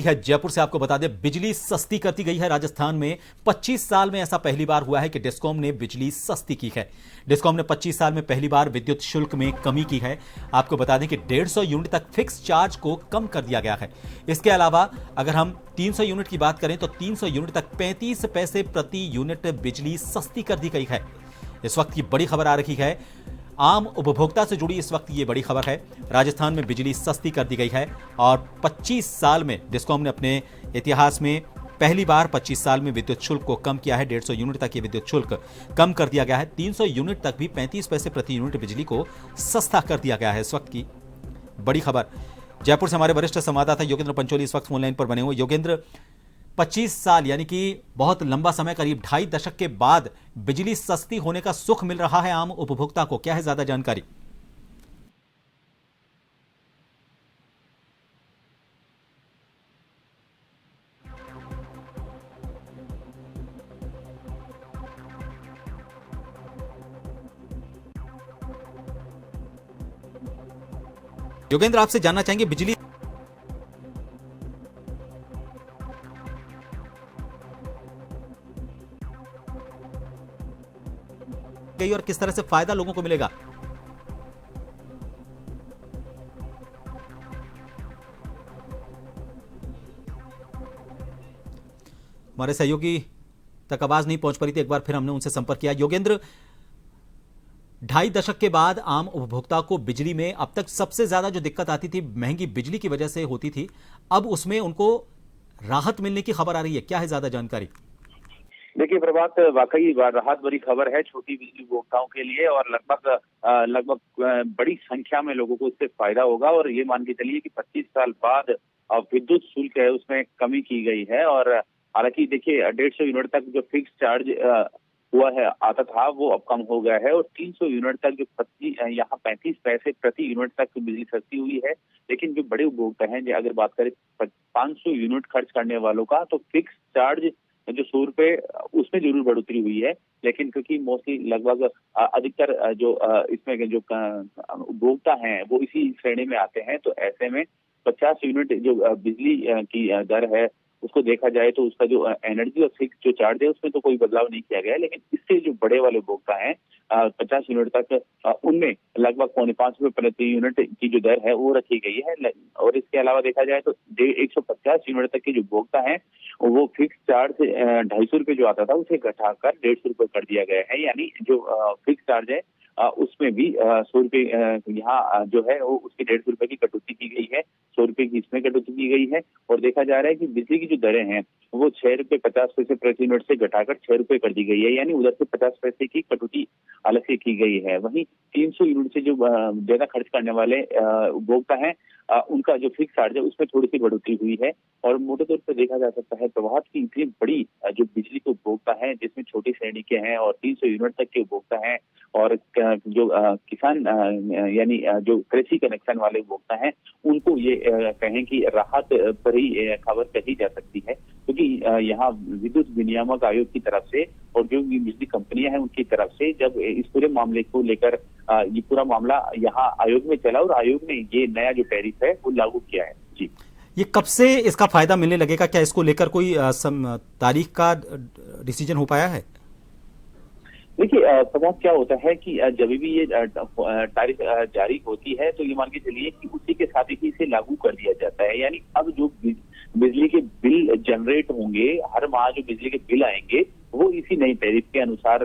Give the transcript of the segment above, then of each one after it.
है जयपुर से आपको बता दें, बिजली सस्ती कर दी गई है राजस्थान में। 25 साल में ऐसा पहली बार हुआ है कि डिस्कॉम ने बिजली सस्ती की है। डिस्कॉम ने 25 साल में पहली बार विद्युत शुल्क में कमी की है। आपको बता दें कि 150 यूनिट तक फिक्स चार्ज को कम कर दिया गया है। इसके अलावा अगर हम 300 यूनिट की बात करें तो 300 यूनिट तक 35 पैसे प्रति यूनिट बिजली सस्ती कर दी गई है। इस वक्त की बड़ी खबर आ रही है, आम उपभोक्ता से जुड़ी इस वक्त ये बड़ी खबर है। राजस्थान में बिजली सस्ती कर दी गई है और 25 साल में डिस्कॉम ने अपने इतिहास में पहली बार 25 साल में विद्युत शुल्क को कम किया है। 150 यूनिट तक ये विद्युत शुल्क कम कर दिया गया है। 300 यूनिट तक भी 35 पैसे प्रति यूनिट बिजली को सस्ता कर दिया गया है। इस वक्त की बड़ी खबर। जयपुर से हमारे वरिष्ठ संवाददाता योगेंद्र पंचोली इस वक्त फोनलाइन पर बने हुए। योगेंद्र, 25 साल यानी कि बहुत लंबा समय, करीब 2.5 दशक के बाद बिजली सस्ती होने का सुख मिल रहा है आम उपभोक्ता को, क्या है ज्यादा जानकारी? योगेंद्र, आपसे जानना चाहेंगे बिजली गई और किस तरह से फायदा लोगों को मिलेगा? हमारे सहयोगी तक आवाज नहीं पहुंच पा रही थी, एक बार फिर हमने उनसे संपर्क किया। योगेंद्र, 2.5 दशक के बाद आम उपभोक्ता को बिजली में अब तक सबसे ज्यादा जो दिक्कत आती थी महंगी बिजली की वजह से होती थी, अब उसमें उनको राहत मिलने की खबर आ रही है, क्या है ज्यादा जानकारी? देखिए प्रभात, वाकई राहत भरी खबर है छोटी बिजली उपभोक्ताओं के लिए और लगभग बड़ी संख्या में लोगों को इससे फायदा होगा। और ये मान के चलिए कि 25 साल बाद विद्युत शुल्क है उसमें कमी की गई है। और हालांकि देखिए 150 यूनिट तक जो फिक्स चार्ज हुआ है आता था वो अब कम हो गया है और 300 यूनिट तक जो यहाँ 35 पैसे प्रति यूनिट तक बिजली सस्ती हुई है। लेकिन जो बड़े उपभोक्ता हैं, अगर बात करें 500 यूनिट खर्च करने वालों का, तो फिक्स चार्ज जो 100 रुपए उसमें जरूर बढ़ोतरी हुई है। लेकिन क्योंकि मोस्टली लगभग अधिकतर जो इसमें जो उपभोक्ता हैं वो इसी श्रेणी में आते हैं, तो ऐसे में 50 यूनिट जो बिजली की दर है उसको देखा जाए तो उसका जो एनर्जी और फिक्स जो चार्ज है उसमें तो कोई बदलाव नहीं किया गया है। लेकिन इससे जो बड़े वाले उपभोक्ता हैं 50 यूनिट तक उनमें लगभग 4.5 रुपए प्रति यूनिट की जो दर है वो रखी गई है। और इसके अलावा देखा जाए तो 150 यूनिट तक के जो उपभोक्ता हैं वो फिक्स चार्ज 250 रुपए जो आता था उसे घटाकर 150 रुपए कर दिया गया है। यानी जो फिक्स चार्ज है उसमें भी 100 रुपए यहाँ जो है वो उसकी 150 रुपए की कटौती की गई है। 100 रुपए की इसमें कटौती की गई है। और देखा जा रहा है कि बिजली की जो दरें हैं वो 6.50 रुपए प्रति यूनिट से घटाकर 6 रुपए कर दी गई है। यानी उधर से 50 पैसे की कटौती अलग से की गई है। वहीं 300 यूनिट से जो ज्यादा खर्च करने वाले उपभोक्ता हैं उनका जो फिक्स चार्ज है उसमें थोड़ी सी बढ़ोतरी हुई है। और मोटे तौर पर देखा जा सकता है प्रभात की इतनी बड़ी जो बिजली के उपभोक्ता हैं जिसमें छोटी श्रेणी के हैं और 300 यूनिट तक के उपभोक्ता हैं और जो किसान यानी जो कृषि कनेक्शन वाले उपभोक्ता हैं उनको ये कहें कि राहत भरी खबर कही जा सकती है। क्योंकि यहाँ विद्युत विनियामक आयोग की तरफ से और जो बिजली कंपनियां हैं उनकी तरफ से जब इस पूरे मामले को लेकर ये पूरा मामला यहाँ आयोग में चला और आयोग ने ये नया जो टैरिफ है वो लागू किया है। जी, ये कब से इसका फायदा मिलने लगेगा? क्या इसको लेकर कोई तारीख का डिसीजन हो पाया है? देखिए प्रभाव क्या होता है कि जब भी ये तारीख जारी होती है तो ये मान के चलिए कि उसी के साथ ही इसे लागू कर दिया जाता है। यानी अब जो बिजली के बिल जनरेट होंगे, हर माह जो बिजली के बिल आएंगे वो इसी नई टैरिफ के अनुसार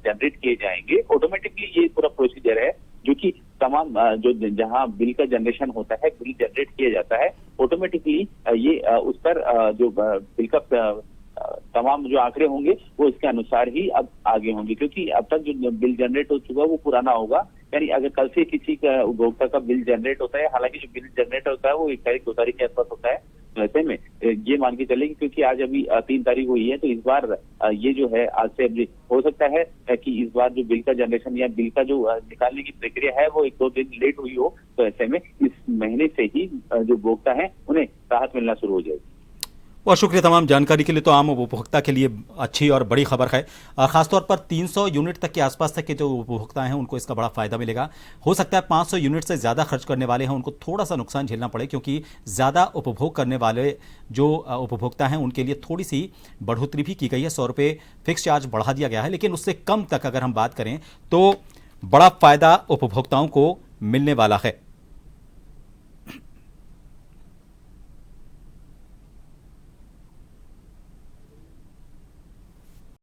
जनरेट किए जाएंगे। ऑटोमेटिकली ये पूरा प्रोसीजर है जो कि तमाम जो जहां बिल का जनरेशन होता है, बिल जनरेट किया जाता है, ऑटोमेटिकली ये उस पर जो बिल का तमाम जो आंकड़े होंगे वो इसके अनुसार ही अब आगे होंगे। क्योंकि अब तक जो बिल जनरेट हो चुका है वो पुराना होगा। यानी अगर कल से किसी का उपभोक्ता का बिल जनरेट होता है, हालांकि जो बिल जनरेट होता है वो 1 तारीख 2 तारीख के आसपास होता है, तो ऐसे में ये मान के चलेंगे क्योंकि आज अभी 3 तारीख हुई है तो इस बार ये जो है आज से अभी हो सकता है कि इस बार जो बिल का जनरेशन या बिल का जो निकालने की प्रक्रिया है वो 1-2 दिन लेट हुई हो। तो ऐसे में इस महीने से ही जो उपभोक्ता है उन्हें राहत मिलना शुरू हो जाएगी। बहुत शुक्रिया तमाम जानकारी के लिए। तो आम उपभोक्ता के लिए अच्छी और बड़ी खबर है, खासतौर पर 300 यूनिट तक के आसपास तक के जो उपभोक्ता हैं उनको इसका बड़ा फायदा मिलेगा। हो सकता है 500 यूनिट से ज़्यादा खर्च करने वाले हैं उनको थोड़ा सा नुकसान झेलना पड़े, क्योंकि ज़्यादा उपभोग करने वाले जो उपभोक्ता हैं उनके लिए थोड़ी सी बढ़ोतरी भी की गई है। 100 रुपये फिक्स चार्ज बढ़ा दिया गया है, लेकिन उससे कम तक अगर हम बात करें तो बड़ा फायदा उपभोक्ताओं को मिलने वाला है।